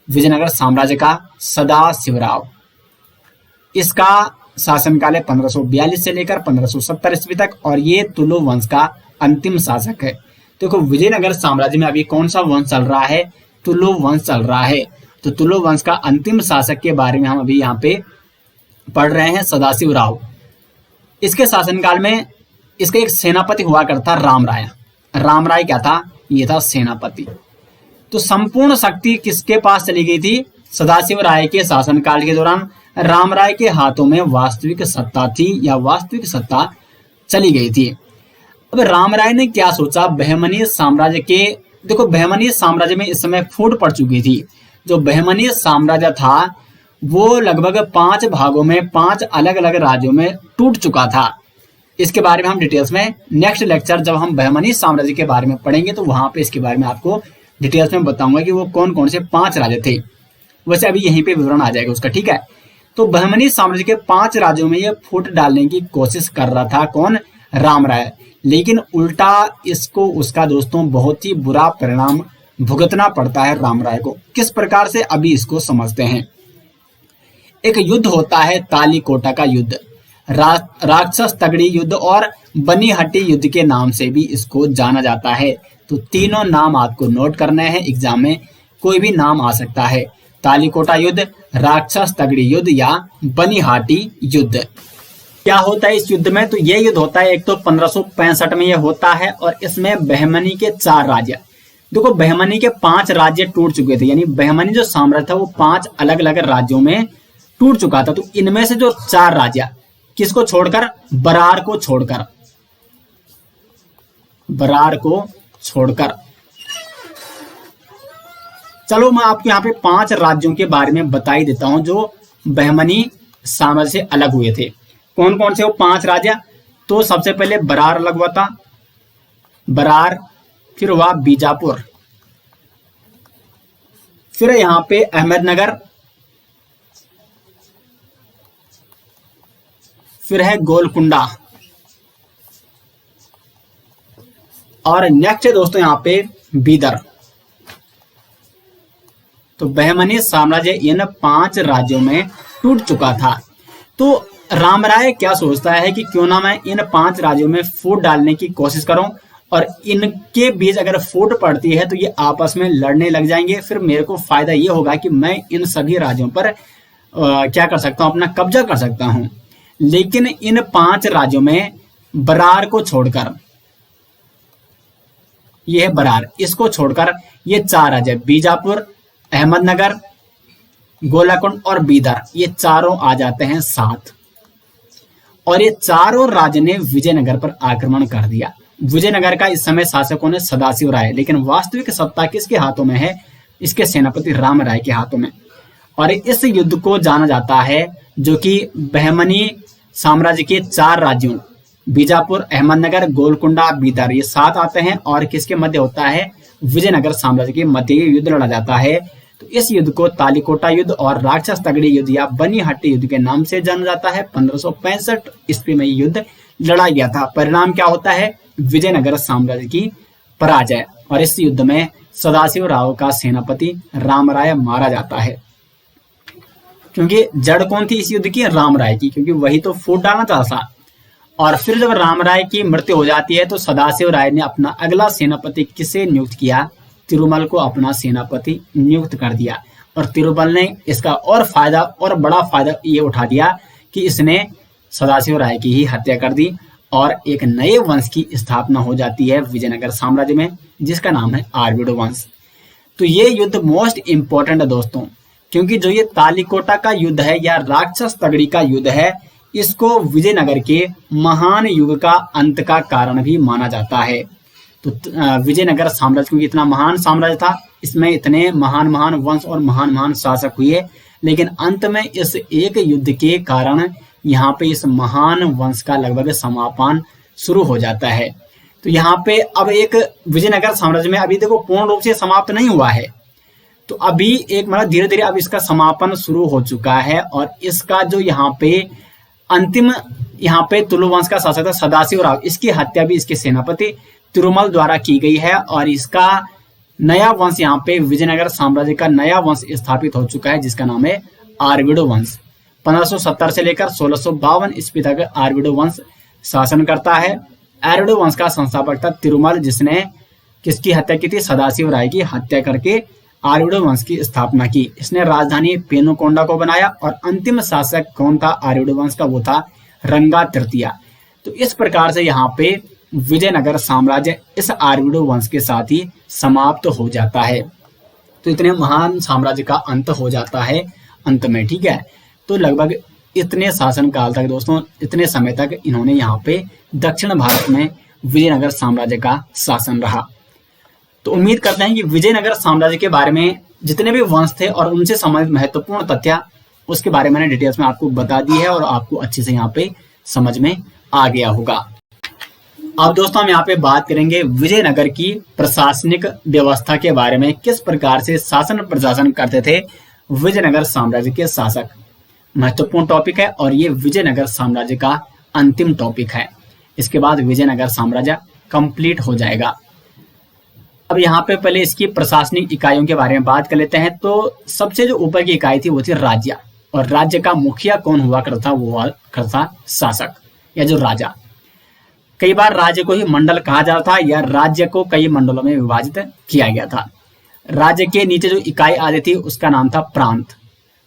विजयनगर साम्राज्य का सदाशिवराव। इसका शासनकाल है 1542 से लेकर 1570 ईस्वी तक और ये तुलु वंश का अंतिम शासक है। देखो, विजयनगर साम्राज्य में अभी कौन सा वंश चल रहा है? तुलु वंश चल रहा है। तो तुलु वंश का अंतिम शासक के बारे में हम अभी यहाँ पे पढ़ रहे हैं, सदाशिवराव। इसके शासनकाल में इसका एक सेनापति हुआ करता राम राय। राम राय क्या था? ये था सेनापति। तो संपूर्ण शक्ति किसके पास चली गई थी? सदाशिव राय के शासनकाल के दौरान राम राय के हाथों में वास्तविक सत्ता थी या वास्तविक सत्ता चली गई थी। अब राम राय ने क्या सोचा? बहमनी साम्राज्य के, देखो बहमनी साम्राज्य में इस समय फूट पड़ चुकी थी। जो बहमनी साम्राज्य था वो लगभग 5 भागों में 5 अलग अलग राज्यों में टूट चुका था। इसके बारे में हम डिटेल्स में नेक्स्ट लेक्चर जब हम बहमनी साम्राज्य के बारे में पढ़ेंगे तो वहां पे इसके बारे में आपको डिटेल्स में बताऊंगा कि वो कौन कौन से 5 राज्य थे। वैसे अभी यहीं पे विवरण आ जाएगा उसका, ठीक है। तो बहमनी साम्राज्य के 5 राज्यों में ये फूट डालने की कोशिश कर रहा था कौन? राम राय। लेकिन उल्टा इसको उसका दोस्तों बहुत ही बुरा परिणाम भुगतना पड़ता है राम राय को। किस प्रकार से, अभी इसको समझते हैं। एक युद्ध होता है तालीकोटा का युद्ध, राक्षस तगड़ी युद्ध और बनीहट्टी युद्ध के नाम से भी इसको जाना जाता है। तो तीनों नाम आपको नोट करने हैं, एग्जाम में कोई भी नाम आ सकता है। तालीकोटा युद्ध, राक्षस तगड़ी युद्ध या बनीहाटी युद्ध। क्या होता है इस युद्ध में? तो ये युद्ध होता है, एक तो 1565 में ये होता है और इसमें बहमनी के 4 राज्य, देखो बहमनी के 5 राज्य टूट चुके थे। यानी बहमनी जो साम्राज्य था वो 5 अलग अलग राज्यों में टूट चुका था। तो इनमें से जो 4 राज्य, किसको छोड़कर? बरार को छोड़कर, बरार को छोड़कर चलो मैं आपको यहाँ पे 5 राज्यों के बारे में बता ही देता हूं जो बहमनी साम्राज्य से अलग हुए थे। कौन कौन से वो 5 राज्य? तो सबसे पहले बरार अलग हुआ था, बरार, फिर हुआ बीजापुर, फिर यहां पे अहमदनगर, फिर है गोलकुंडा, और नेक्स्ट है दोस्तों यहां पे बीदर। तो बहमनी साम्राज्य इन 5 राज्यों में टूट चुका था। तो रामराय क्या सोचता है कि क्यों ना मैं इन 5 राज्यों में फूट डालने की कोशिश करूं, और इनके बीच अगर फूट पड़ती है तो ये आपस में लड़ने लग जाएंगे। फिर मेरे को फायदा ये होगा कि मैं इन सभी राज्यों पर क्या कर सकता हूं, अपना कब्जा कर सकता हूं। लेकिन इन 5 राज्यों में बरार को छोड़कर, ये है बरार, इसको छोड़कर ये 4 राज्य बीजापुर, अहमदनगर, गोलाकुंड और बीदर, ये चारों आ जाते हैं साथ। और ये चारों राज्य ने विजयनगर पर आक्रमण कर दिया। विजयनगर का इस समय शासकों ने सदाशिव राय, लेकिन वास्तविक सत्ता किसके हाथों में है? इसके सेनापति राम राय के हाथों में। और इस युद्ध को जाना जाता है जो कि बहमनी साम्राज्य के 4 राज्यों बीजापुर, अहमदनगर, गोलकुंडा, बीदर, ये 7 आते हैं, और किसके मध्य होता है? विजयनगर साम्राज्य के मध्य ये युद्ध लड़ा जाता है। तो इस युद्ध को तालीकोटा युद्ध और राक्षस तगड़ी युद्ध या बनीहट्टी युद्ध के नाम से जाना जाता है। 1565 ईस्वी में युद्ध लड़ा गया था। परिणाम क्या होता है? विजयनगर साम्राज्य की पराजय। और इस युद्ध में सदाशिव राव का सेनापति रामराय मारा जाता है। क्योंकि जड़ कौन थी इस युद्ध की? रामराय की, क्योंकि वही तो फूट डालना चाहता था। और फिर जब रामराय की मृत्यु हो जाती है तो सदाशिव राय ने अपना अगला सेनापति किसे नियुक्त किया? तिरुमल को अपना सेनापति नियुक्त कर दिया। और तिरुमल ने इसका और बड़ा फायदा ये उठा दिया कि इसने सदाशिव राय की ही हत्या कर दी, और एक नए वंश की स्थापना हो जाती है विजयनगर साम्राज्य में, जिसका नाम है आर्विड वंश। तो ये युद्ध मोस्ट इंपॉर्टेंट है दोस्तों, क्योंकि जो ये तालीकोटा का युद्ध है या राक्षस तगड़ी का युद्ध है, इसको विजयनगर के महान युग का अंत का कारण भी माना जाता है। तो विजयनगर साम्राज्य क्योंकि इतना महान साम्राज्य था, इसमें इतने महान महान वंश और महान महान शासक हुए, लेकिन अंत में इस एक युद्ध के कारण यहाँ पे इस महान वंश का लगभग समापन शुरू हो जाता है। तो यहाँ पे अब एक विजयनगर साम्राज्य में अभी देखो पूर्ण रूप से समाप्त नहीं हुआ है, तो अभी एक मतलब धीरे धीरे अब इसका समापन शुरू हो चुका है। और इसका जो यहाँ पे अंतिम यहाँ पे तुलु वंश का शासक था सदाशिव राव, इसकी हत्या भी इसके सेनापति तिरुमल द्वारा की गई है। और इसका नया वंश यहाँ पे विजयनगर साम्राज्य का नया वंश स्थापित हो चुका है, जिसका नाम है आर्विडो वंश। 1570 से लेकर 1652 ईस्वी तक आर्विडो वंश शासन करता है। आर्विडो वंश का संस्थापक था तिरुमल, जिसने किसकी हत्या की थी? सदाशिव राय की हत्या करके आर्विडो वंश की स्थापना की। इसने राजधानी पेनुकोंडा को बनाया। और अंतिम शासक कौन था आर्विडो वंश का? वो था रंगा तृतीया। तो इस प्रकार से यहाँ पे विजयनगर साम्राज्य इस आर्विडो वंश के साथ ही समाप्त हो जाता है। तो इतने महान साम्राज्य का अंत हो जाता है अंत में, ठीक है। तो लगभग इतने शासन काल तक दोस्तों, इतने समय तक इन्होंने यहाँ पे दक्षिण भारत में विजयनगर साम्राज्य का शासन रहा। तो उम्मीद करते हैं कि विजयनगर साम्राज्य के बारे में जितने भी वंश थे और उनसे संबंधित महत्वपूर्ण तथ्य, उसके बारे में मैंने डिटेल्स में आपको बता दी है और आपको अच्छे से यहाँ पे समझ में आ गया होगा। अब दोस्तों हम यहाँ पे बात करेंगे विजयनगर की प्रशासनिक व्यवस्था के बारे में, किस प्रकार से शासन प्रशासन करते थे विजयनगर साम्राज्य के शासक। महत्वपूर्ण टॉपिक है और ये विजयनगर साम्राज्य का अंतिम टॉपिक है। इसके बाद विजयनगर साम्राज्य कंप्लीट हो जाएगा। अब यहाँ पे पहले इसकी प्रशासनिक इकाइयों के बारे में बात कर लेते हैं। तो सबसे जो ऊपर की इकाई थी वो थी राज्य, और राज्य का मुखिया कौन हुआ करता? वो हुआ करता शासक या जो राजा। कई बार राज्य को ही मंडल कहा जाता था या राज्य को कई मंडलों में विभाजित किया गया था। राज्य के नीचे जो इकाई आती थी उसका नाम था प्रांत।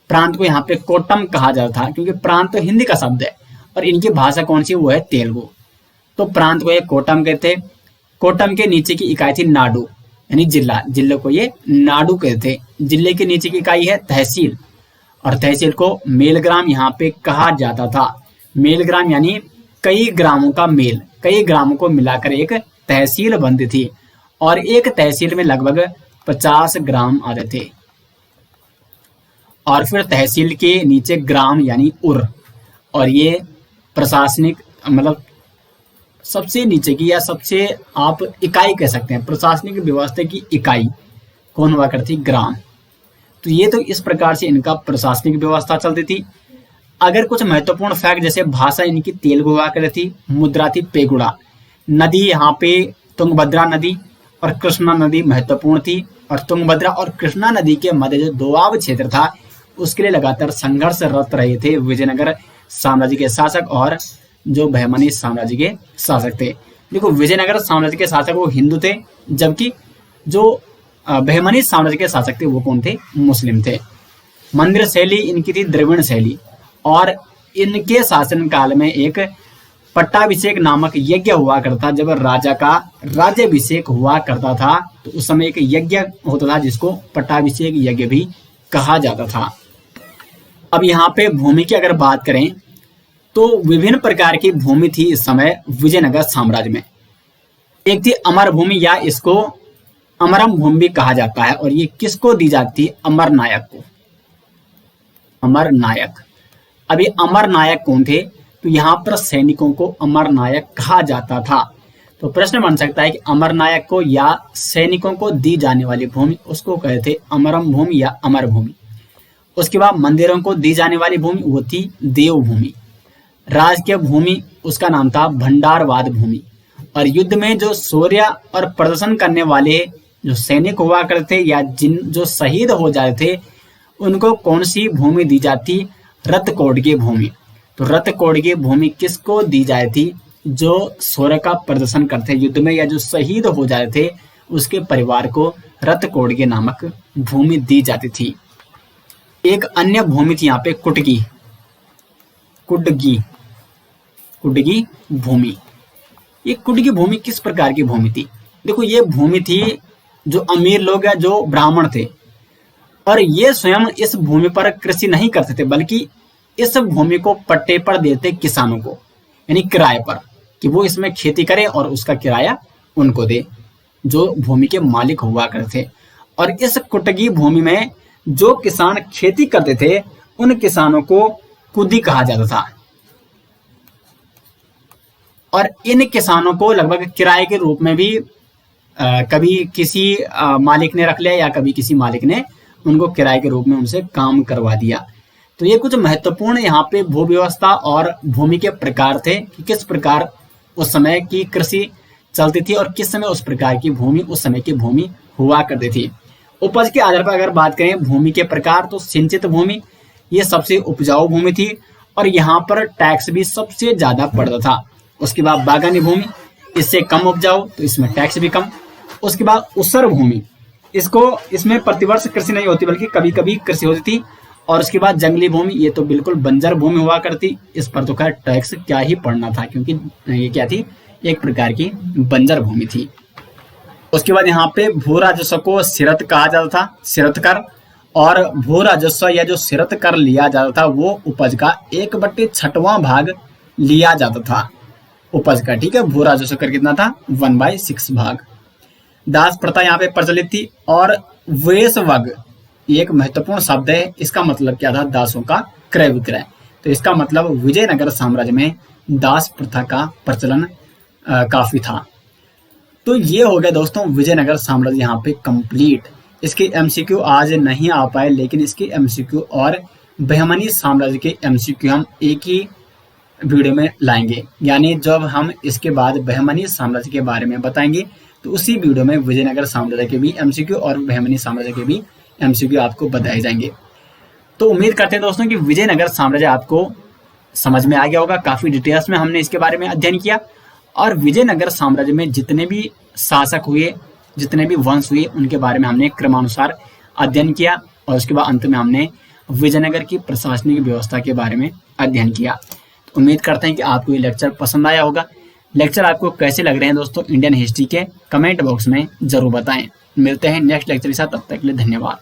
प्रांत को यहाँ पे कोट्टम कहा जाता था, क्योंकि प्रांत तो हिंदी का शब्द है और इनकी भाषा कौन सी? वो है तेलुगु। तो प्रांत को ये कोट्टम कहते। कोट्टम के नीचे की इकाई थी नाडु, यानी जिला। जिले को ये नाडु कहते। जिले के नीचे की इकाई है तहसील, और तहसील को मेलग्राम यहाँ पे कहा जाता था। मेलग्राम यानी कई ग्रामों का मेल, कई ग्रामों को मिलाकर एक तहसील बनती थी। और एक तहसील में लगभग 50 ग्राम आते थे। और फिर तहसील के नीचे ग्राम यानी उर, और ये प्रशासनिक मतलब सबसे नीचे की या सबसे आप इकाई कह सकते हैं, प्रशासनिक व्यवस्था की इकाई कौन हुआ करती? ग्राम। तो ये तो इस प्रकार से इनका प्रशासनिक व्यवस्था चलती थी। अगर कुछ महत्वपूर्ण फैक्ट, जैसे भाषा इनकी तेलुगु हुआ करती थी, मुद्रा थी पेगुड़ा, नदी यहाँ पे तुंगभद्रा नदी और कृष्णा नदी महत्वपूर्ण थी, और तुंगभद्रा और कृष्णा नदी के मध्य जो दोआब क्षेत्र था उसके लिए लगातार संघर्षरत रहे थे विजयनगर साम्राज्य के शासक और जो बहमनी साम्राज्य के शासक थे। देखो, विजयनगर साम्राज्य के शासक वो हिंदू थे, जबकि जो बहमनी साम्राज्य के शासक थे वो कौन थे? मुस्लिम थे। मंदिर शैली इनकी थी द्रविड़ शैली, और इनके शासन काल में एक पट्टाभिषेक नामक यज्ञ हुआ करता। जब राजा का राज्याभिषेक हुआ करता था तो उस समय एक यज्ञ होता था जिसको पट्टाभिषेक यज्ञ भी कहा जाता था। अब यहाँ पे भूमि की अगर बात करें तो विभिन्न प्रकार की भूमि थी इस समय विजयनगर साम्राज्य में। एक थी अमर भूमि, या इसको अमरम भूमि भी कहा जाता है, और ये किसको दी जाती है? अमर नायक को। अमर नायक। अब ये अमर नायक कौन थे? तो यहाँ पर सैनिकों को अमर नायक कहा जाता था। तो प्रश्न बन सकता है कि अमर नायक को या सैनिकों को दी जाने वाली भूमि उसको कहते थे अमरम भूमि या अमर भूमि। उसके बाद मंदिरों को दी जाने वाली भूमि वो थी देव भूमि। राजकीय भूमि उसका नाम था भंडारवाद भूमि। और युद्ध में जो शौर्य और प्रदर्शन करने वाले जो सैनिक हुआ करते या जिन जो शहीद हो जाते थे उनको कौन सी भूमि दी जाती? रथकोटगी भूमि। तो रथकोटगी भूमि किसको दी जाती? जो शौर्य का प्रदर्शन करते युद्ध में या जो शहीद हो जाते थे उसके परिवार को रथकोटगी नामक भूमि दी जाती थी। एक अन्य भूमि थी यहाँ पे कुटगी, कुटगी, कुटगी भूमि। ये कुटगी भूमि किस प्रकार की भूमि थी? देखो, ये भूमि थी जो अमीर लोग या जो ब्राह्मण थे, और ये स्वयं इस भूमि पर कृषि नहीं करते थे, बल्कि इस भूमि को पट्टे पर देते किसानों को, यानी किराए पर, कि वो इसमें खेती करे और उसका किराया उनको दे, जो भूमि के मालिक हुआ करते थे। और इस कुटगी भूमि में जो किसान खेती करते थे उन किसानों को कुदी कहा जाता था, और इन किसानों को लगभग किराए के रूप में भी कभी किसी मालिक ने रख लिया या कभी किसी मालिक ने उनको किराए के रूप में उनसे काम करवा दिया। तो ये कुछ महत्वपूर्ण यहाँ पे भू व्यवस्था और भूमि के प्रकार थे कि किस प्रकार उस समय की कृषि चलती थी और किस समय उस प्रकार की भूमि उस समय की भूमि हुआ करती थी। उपज के आधार पर अगर बात करें भूमि के प्रकार, तो सिंचित भूमि ये सबसे उपजाऊ भूमि थी और यहाँ पर टैक्स भी सबसे ज्यादा पड़ता था। उसके बाद बागानी भूमि, इससे कम उपजाऊ तो इसमें टैक्स भी कम। उसके बाद उसर भूमि, इसमें प्रतिवर्ष कृषि नहीं होती बल्कि कभी कभी कृषि होती थी। और उसके बाद जंगली भूमि, ये तो बिल्कुल बंजर भूमि हुआ करती, इस पर तो खैर टैक्स क्या ही पड़ना था क्योंकि ये क्या थी, एक प्रकार की बंजर भूमि थी। उसके बाद यहाँ पे भू राजस्व को सिरत कहा जाता था, सिरत कर। और भू राजस्व या जो सिरत कर लिया जाता था वो उपज का 1/6वां भाग लिया जाता था उपज का, ठीक है। भू राजस्व कर कितना था, 1/6 भाग। दास प्रथा यहाँ पे प्रचलित थी। और वेशवग एक महत्वपूर्ण शब्द है, इसका मतलब क्या था, दासों का क्रय विक्रय। तो इसका मतलब विजयनगर साम्राज्य में दास प्रथा का प्रचलन काफी था। तो ये हो गया दोस्तों विजयनगर साम्राज्य यहाँ पे कंप्लीट। इसके एमसीक्यू आज नहीं आ पाए, लेकिन इसके एमसीक्यू और बहमनी साम्राज्य के एमसीक्यू हम एक ही वीडियो में लाएंगे, यानी जब हम इसके बाद बहमनी साम्राज्य के बारे में बताएंगे तो उसी वीडियो में विजयनगर साम्राज्य के भी एमसीक्यू और बहमनी साम्राज्य के भी एमसीक्यू आपको बताए जाएंगे। तो उम्मीद करते हैं दोस्तों कि विजयनगर साम्राज्य आपको समझ में आ गया होगा। काफी डिटेल्स में हमने इसके बारे में अध्ययन किया और विजयनगर साम्राज्य में जितने भी शासक हुए, जितने भी वंश हुए, उनके बारे में हमने क्रमानुसार अध्ययन किया और उसके बाद अंत में हमने विजयनगर की प्रशासनिक व्यवस्था के बारे में अध्ययन किया। तो उम्मीद करते हैं कि आपको ये लेक्चर पसंद आया होगा। लेक्चर आपको कैसे लग रहे हैं दोस्तों इंडियन हिस्ट्री के कमेंट बॉक्स में जरूर बताएं। मिलते हैं नेक्स्ट लेक्चर के साथ, तब तक के लिए धन्यवाद।